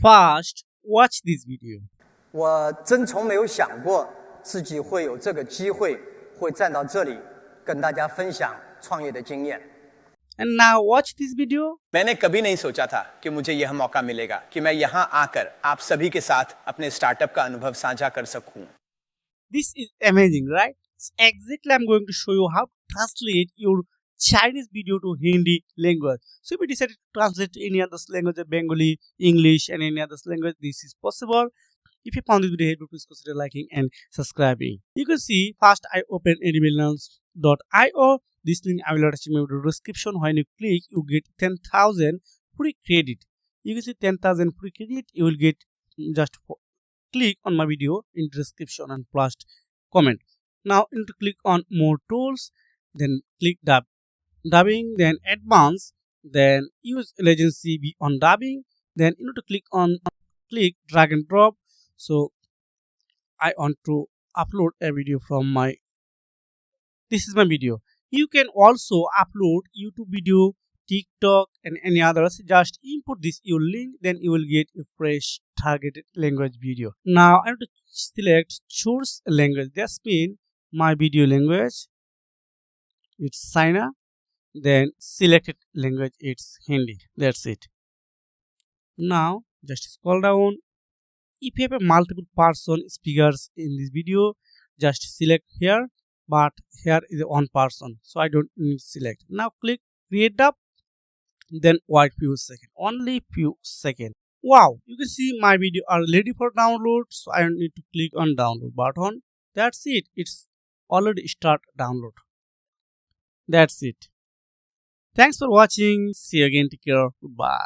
First, watch this video. 我真从没有想过自己会有这个机会，会站到这里跟大家分享创业的经验。 And now watch this video. मैंने कभी नहीं सोचा था कि मुझे यह मौका मिलेगा कि मैं यहाँ आकर आप सभी के साथ अपने स्टार्टअप का अनुभव साझा कर सकूं। This is amazing, right? So exactly, I'm going to show you how to translate your Chinese video to Hindi language. So if you decide to translate any other language, Bengali, English, and any other language, this is possible. If you found this video helpful, please consider liking and subscribing. You can see first I open ElevenLabs.io. This link I will attach in my description. When you click, you get 10,000 free credit. You can see 10,000 free credit. You will get just click on my video in description and plus comment. Now you need to click on more tools, then click dubbing, then advanced, then use agency be on dubbing, then you need to click drag and drop. So I want to upload a video from my, this is my video. You can also upload YouTube video, TikTok, and any others. Just input this your link, then you will get a fresh targeted language video. Now I have to select choose a language. That's mean my video language, it's China. Then selected language, it's Hindi. That's it. Now just scroll down. If you have a multiple person speakers in this video, just select here. But here is one person, so I don't need to select. Now click create up, then wait few seconds, only few seconds. Wow, you can see my video are ready for download, so I don't need to click on download button. That's it, it's already start download. That's it. Thanks for watching. See you again. Take care. Goodbye.